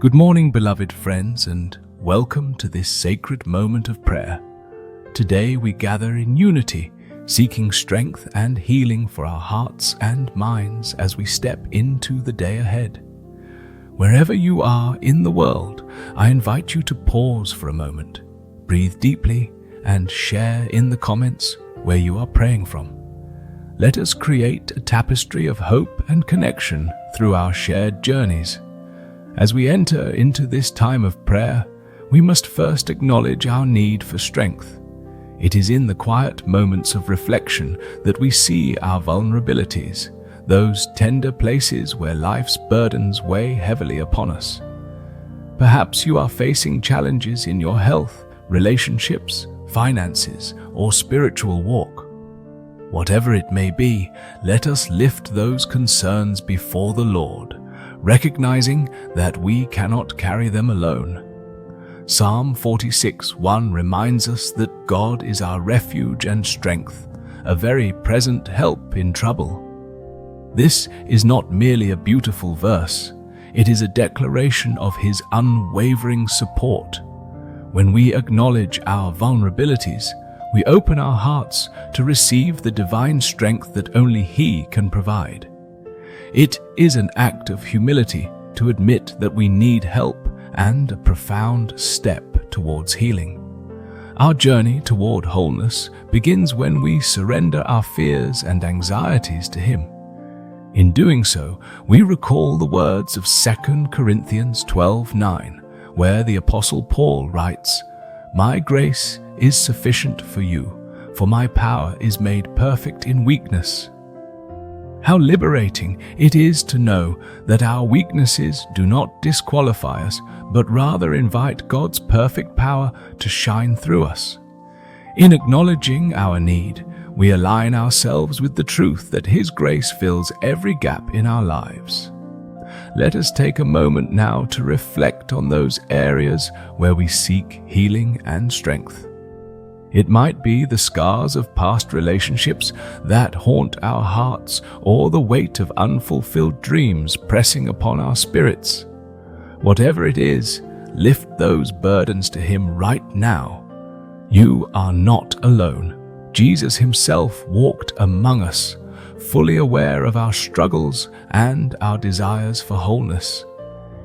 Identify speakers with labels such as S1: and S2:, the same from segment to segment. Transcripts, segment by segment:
S1: Good morning, beloved friends, and welcome to this sacred moment of prayer. Today we gather in unity, seeking strength and healing for our hearts and minds as we step into the day ahead. Wherever you are in the world, I invite you to pause for a moment, breathe deeply, and share in the comments where you are praying from. Let us create a tapestry of hope and connection through our shared journeys. As we enter into this time of prayer, we must first acknowledge our need for strength. It is in the quiet moments of reflection that we see our vulnerabilities, those tender places where life's burdens weigh heavily upon us. Perhaps you are facing challenges in your health, relationships, finances, or spiritual walk. Whatever it may be, let us lift those concerns before the Lord, recognizing that we cannot carry them alone. Psalm 46:1 reminds us that God is our refuge and strength, a very present help in trouble. This is not merely a beautiful verse, it is a declaration of His unwavering support. When we acknowledge our vulnerabilities, we open our hearts to receive the divine strength that only He can provide. It is an act of humility to admit that we need help and a profound step towards healing. Our journey toward wholeness begins when we surrender our fears and anxieties to Him. In doing so, we recall the words of 2 Corinthians 12:9, where the Apostle Paul writes, "My grace is sufficient for you, for my power is made perfect in weakness." How liberating it is to know that our weaknesses do not disqualify us, but rather invite God's perfect power to shine through us. In acknowledging our need, we align ourselves with the truth that His grace fills every gap in our lives. Let us take a moment now to reflect on those areas where we seek healing and strength. It might be the scars of past relationships that haunt our hearts, or the weight of unfulfilled dreams pressing upon our spirits. Whatever it is, lift those burdens to Him right now. You are not alone. Jesus Himself walked among us, fully aware of our struggles and our desires for wholeness.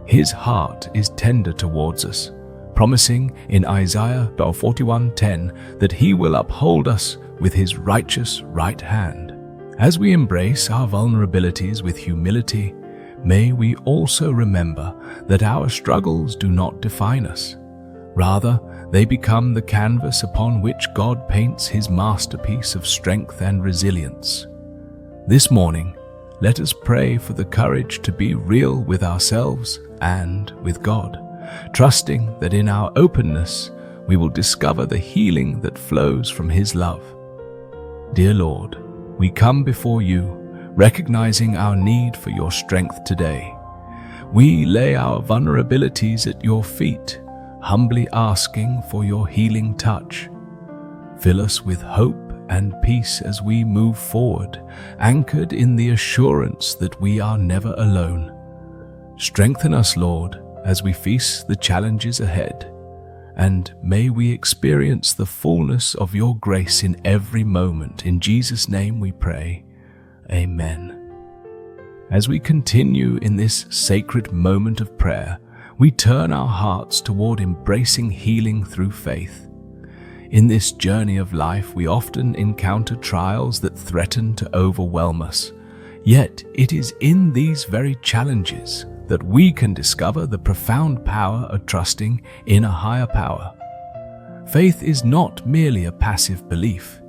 S1: His heart is tender towards us, promising in Isaiah 41:10 that He will uphold us with His righteous right hand. As we embrace our vulnerabilities with humility, may we also remember that our struggles do not define us. Rather, they become the canvas upon which God paints His masterpiece of strength and resilience. This morning, let us pray for the courage to be real with ourselves and with God, trusting that in our openness we will discover the healing that flows from His love. Dear Lord, we come before You, recognizing our need for Your strength today. We lay our vulnerabilities at Your feet, humbly asking for Your healing touch. Fill us with hope and peace as we move forward, anchored in the assurance that we are never alone. Strengthen us, Lord, as we face the challenges ahead, and may we experience the fullness of Your grace in every moment. In Jesus' name we pray. Amen. As we continue in this sacred moment of prayer, we turn our hearts toward embracing healing through faith. In this journey of life, we often encounter trials that threaten to overwhelm us. Yet it is in these very challenges that we can discover the profound power of trusting in a higher power. Faith is not merely a passive belief.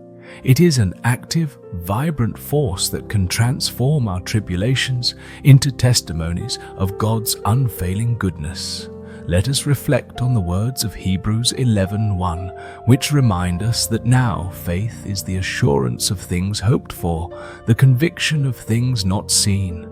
S1: It is an active, vibrant force that can transform our tribulations into testimonies of God's unfailing goodness. Let us reflect on the words of Hebrews 11:1, which remind us that now faith is the assurance of things hoped for, the conviction of things not seen.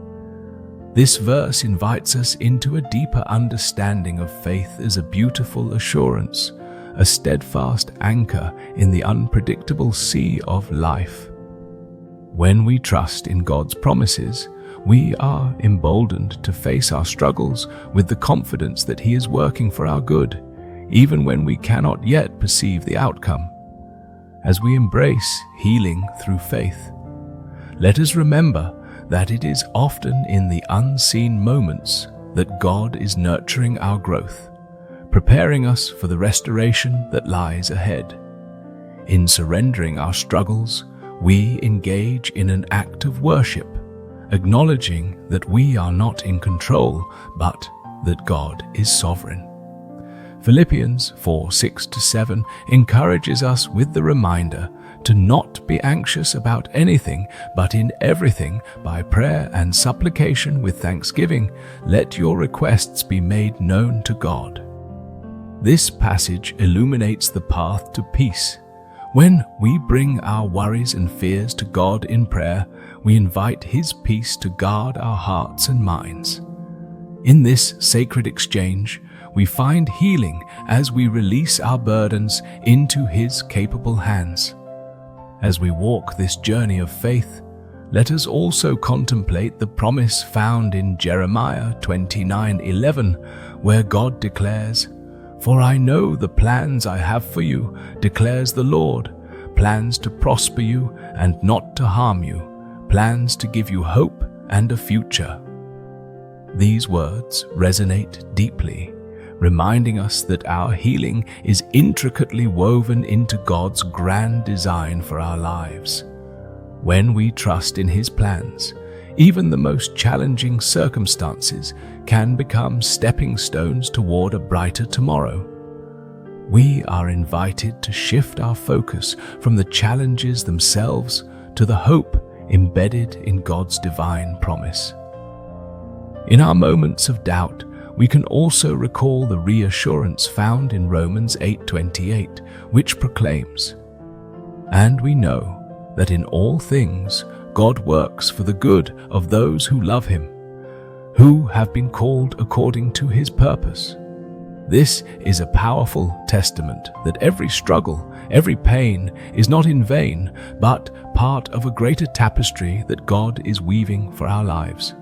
S1: This verse invites us into a deeper understanding of faith as a beautiful assurance, a steadfast anchor in the unpredictable sea of life. When we trust in God's promises, we are emboldened to face our struggles with the confidence that He is working for our good, even when we cannot yet perceive the outcome. As we embrace healing through faith, let us remember that it is often in the unseen moments that God is nurturing our growth, preparing us for the restoration that lies ahead. In surrendering our struggles, we engage in an act of worship, acknowledging that we are not in control, but that God is sovereign. Philippians 4:6-7 encourages us with the reminder to not be anxious about anything, but in everything, by prayer and supplication with thanksgiving, let your requests be made known to God. This passage illuminates the path to peace. When we bring our worries and fears to God in prayer, we invite His peace to guard our hearts and minds. In this sacred exchange, we find healing as we release our burdens into His capable hands. As we walk this journey of faith, let us also contemplate the promise found in Jeremiah 29:11, where God declares, "For I know the plans I have for you, declares the Lord, plans to prosper you and not to harm you, plans to give you hope and a future." These words resonate deeply, reminding us that our healing is intricately woven into God's grand design for our lives. When we trust in His plans, even the most challenging circumstances can become stepping stones toward a brighter tomorrow. We are invited to shift our focus from the challenges themselves to the hope embedded in God's divine promise. In our moments of doubt, we can also recall the reassurance found in Romans 8:28, which proclaims, "And we know that in all things God works for the good of those who love Him, who have been called according to His purpose." This is a powerful testament that every struggle, every pain is not in vain, but part of a greater tapestry that God is weaving for our lives.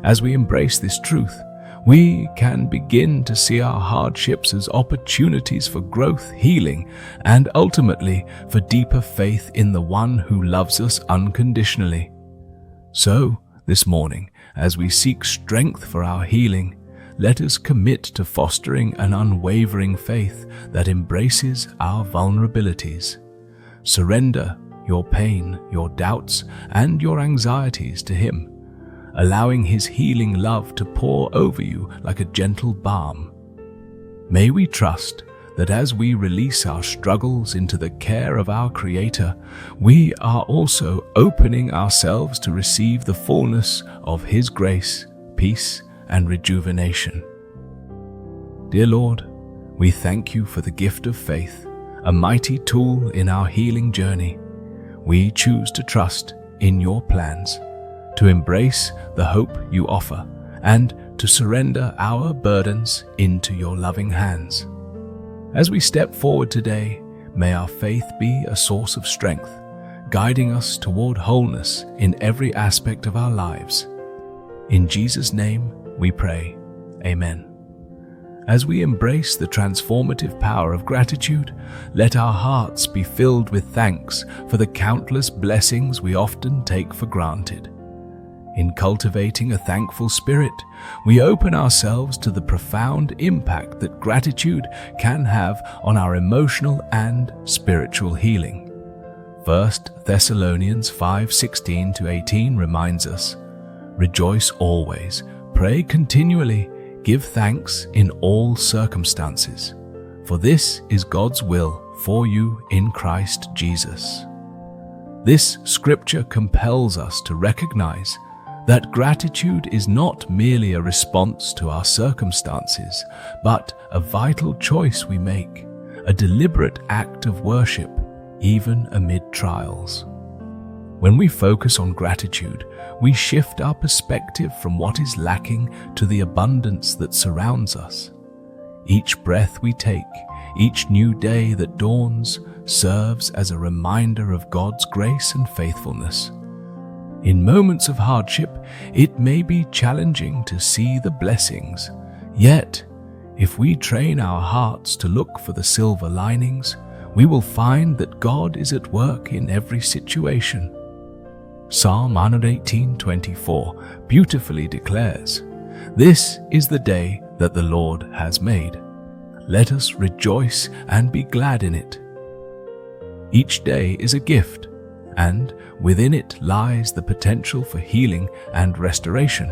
S1: As we embrace this truth, we can begin to see our hardships as opportunities for growth, healing, and ultimately for deeper faith in the One who loves us unconditionally. So, this morning, as we seek strength for our healing, let us commit to fostering an unwavering faith that embraces our vulnerabilities. Surrender your pain, your doubts, and your anxieties to Him, allowing His healing love to pour over you like a gentle balm. May we trust that as we release our struggles into the care of our Creator, we are also opening ourselves to receive the fullness of His grace, peace, and rejuvenation. Dear Lord, we thank You for the gift of faith, a mighty tool in our healing journey. We choose to trust in Your plans, to embrace the hope You offer, and to surrender our burdens into Your loving hands. As we step forward today, may our faith be a source of strength, guiding us toward wholeness in every aspect of our lives. In Jesus' name we pray. Amen. As we embrace the transformative power of gratitude, let our hearts be filled with thanks for the countless blessings we often take for granted. In cultivating a thankful spirit, we open ourselves to the profound impact that gratitude can have on our emotional and spiritual healing. 1 Thessalonians 5:16-18 reminds us, "Rejoice always, pray continually, give thanks in all circumstances, for this is God's will for you in Christ Jesus." This scripture compels us to recognize that gratitude is not merely a response to our circumstances, but a vital choice we make, a deliberate act of worship, even amid trials. When we focus on gratitude, we shift our perspective from what is lacking to the abundance that surrounds us. Each breath we take, each new day that dawns, serves as a reminder of God's grace and faithfulness. In moments of hardship, it may be challenging to see the blessings. Yet, if we train our hearts to look for the silver linings, we will find that God is at work in every situation. Psalm 118:24 beautifully declares, "This is the day that the Lord has made. Let us rejoice and be glad in it." Each day is a gift, and within it lies the potential for healing and restoration.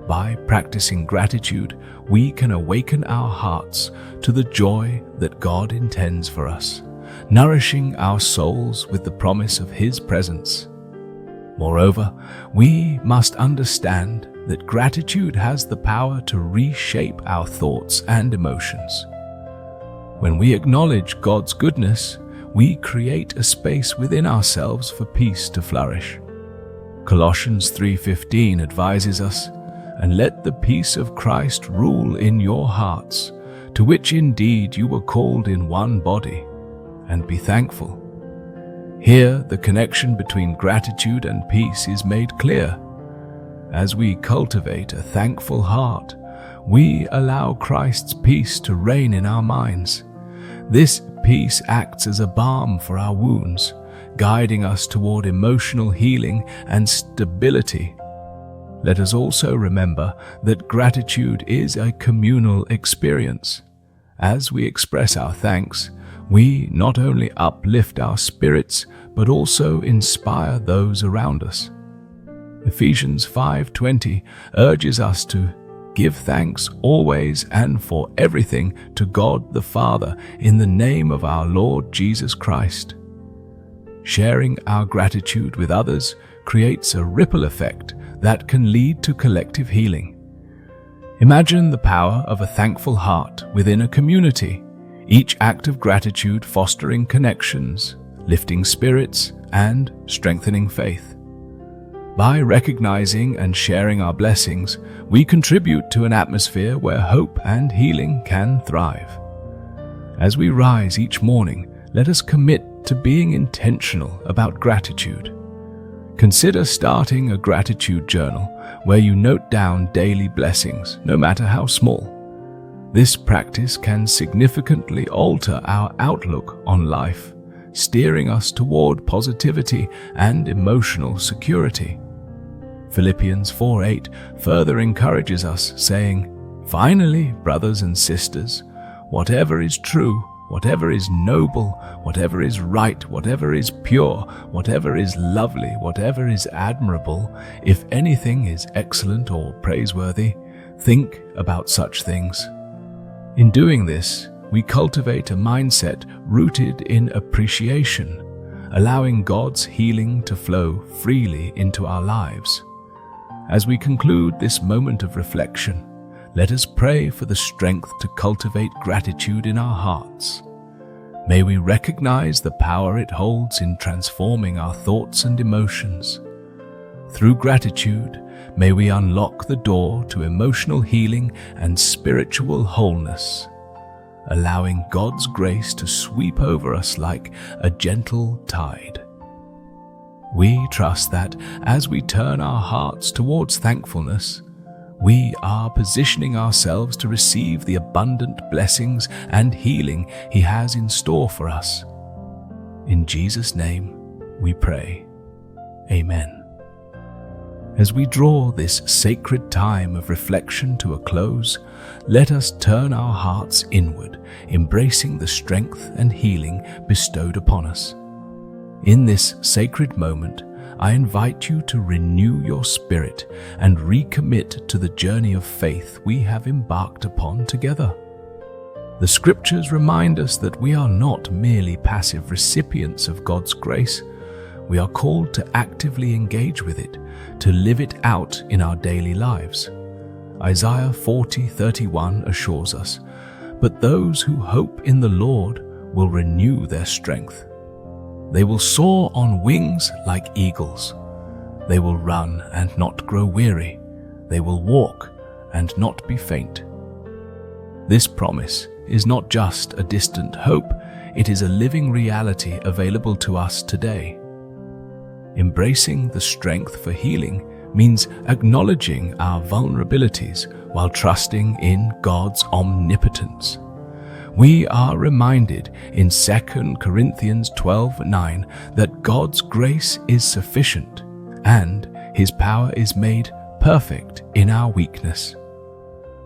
S1: By practicing gratitude, we can awaken our hearts to the joy that God intends for us, nourishing our souls with the promise of His presence. Moreover, we must understand that gratitude has the power to reshape our thoughts and emotions. When we acknowledge God's goodness, we create a space within ourselves for peace to flourish. Colossians 3:15 advises us, "And let the peace of Christ rule in your hearts, to which indeed you were called in one body, and be thankful." Here, the connection between gratitude and peace is made clear. As we cultivate a thankful heart, we allow Christ's peace to reign in our minds. This peace acts as a balm for our wounds, guiding us toward emotional healing and stability. Let us also remember that gratitude is a communal experience. As we express our thanks, we not only uplift our spirits, but also inspire those around us. Ephesians 5:20 urges us to give thanks always and for everything to God the Father in the name of our Lord Jesus Christ. Sharing our gratitude with others creates a ripple effect that can lead to collective healing. Imagine the power of a thankful heart within a community, each act of gratitude fostering connections, lifting spirits, and strengthening faith. By recognizing and sharing our blessings, we contribute to an atmosphere where hope and healing can thrive. As we rise each morning, let us commit to being intentional about gratitude. Consider starting a gratitude journal where you note down daily blessings, no matter how small. This practice can significantly alter our outlook on life, steering us toward positivity and emotional security. Philippians 4:8 further encourages us, saying, "Finally, brothers and sisters, whatever is true, whatever is noble, whatever is right, whatever is pure, whatever is lovely, whatever is admirable, if anything is excellent or praiseworthy, think about such things." In doing this, we cultivate a mindset rooted in appreciation, allowing God's healing to flow freely into our lives. As we conclude this moment of reflection, let us pray for the strength to cultivate gratitude in our hearts. May we recognize the power it holds in transforming our thoughts and emotions. Through gratitude, may we unlock the door to emotional healing and spiritual wholeness, allowing God's grace to sweep over us like a gentle tide. We trust that as we turn our hearts towards thankfulness, we are positioning ourselves to receive the abundant blessings and healing He has in store for us. In Jesus' name we pray. Amen. As we draw this sacred time of reflection to a close, let us turn our hearts inward, embracing the strength and healing bestowed upon us. In this sacred moment, I invite you to renew your spirit and recommit to the journey of faith we have embarked upon together. The Scriptures remind us that we are not merely passive recipients of God's grace. We are called to actively engage with it, to live it out in our daily lives. Isaiah 40:31 assures us, "But those who hope in the Lord will renew their strength. They will soar on wings like eagles. They will run and not grow weary. They will walk and not be faint." This promise is not just a distant hope, it is a living reality available to us today. Embracing the strength for healing means acknowledging our vulnerabilities while trusting in God's omnipotence. We are reminded in 2 Corinthians 12:9 that God's grace is sufficient and His power is made perfect in our weakness.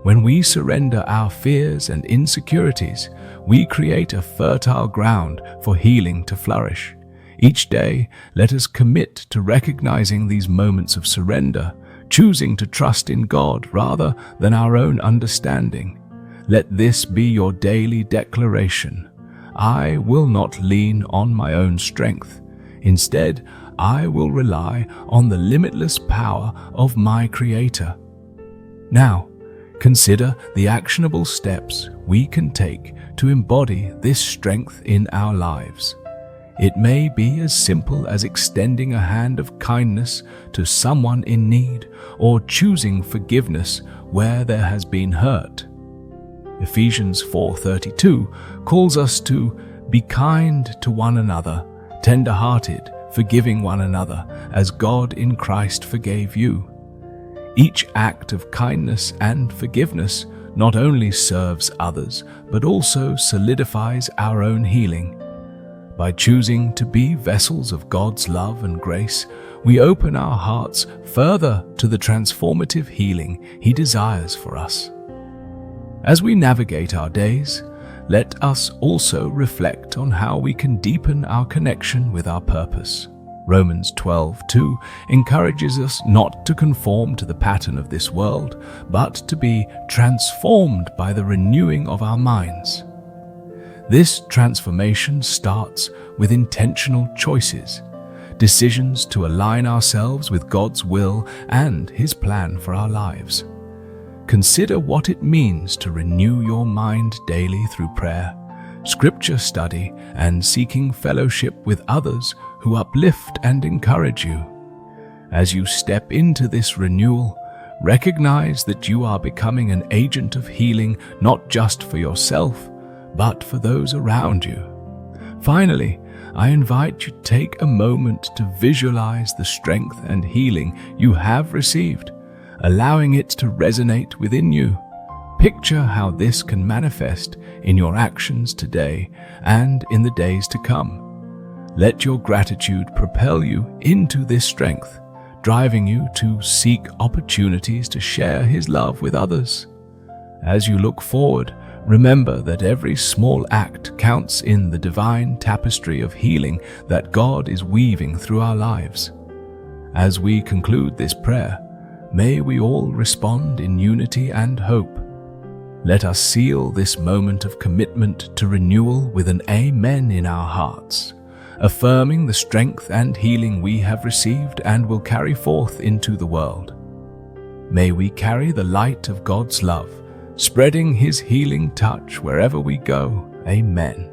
S1: When we surrender our fears and insecurities, we create a fertile ground for healing to flourish. Each day, let us commit to recognizing these moments of surrender, choosing to trust in God rather than our own understanding. Let this be your daily declaration. I will not lean on my own strength. Instead, I will rely on the limitless power of my Creator. Now, consider the actionable steps we can take to embody this strength in our lives. It may be as simple as extending a hand of kindness to someone in need or choosing forgiveness where there has been hurt. Ephesians 4:32 calls us to be kind to one another, tender-hearted, forgiving one another, as God in Christ forgave you. Each act of kindness and forgiveness not only serves others, but also solidifies our own healing. By choosing to be vessels of God's love and grace, we open our hearts further to the transformative healing He desires for us. As we navigate our days, let us also reflect on how we can deepen our connection with our purpose. Romans 12:2 encourages us not to conform to the pattern of this world, but to be transformed by the renewing of our minds. This transformation starts with intentional choices, decisions to align ourselves with God's will and His plan for our lives. Consider what it means to renew your mind daily through prayer, scripture study, and seeking fellowship with others who uplift and encourage you. As you step into this renewal, recognize that you are becoming an agent of healing not just for yourself, but for those around you. Finally, I invite you to take a moment to visualize the strength and healing you have received, allowing it to resonate within you. Picture how this can manifest in your actions today and in the days to come. Let your gratitude propel you into this strength, driving you to seek opportunities to share His love with others. As you look forward, remember that every small act counts in the divine tapestry of healing that God is weaving through our lives. As we conclude this prayer, may we all respond in unity and hope. Let us seal this moment of commitment to renewal with an amen in our hearts, affirming the strength and healing we have received and will carry forth into the world. May we carry the light of God's love, spreading His healing touch wherever we go. Amen.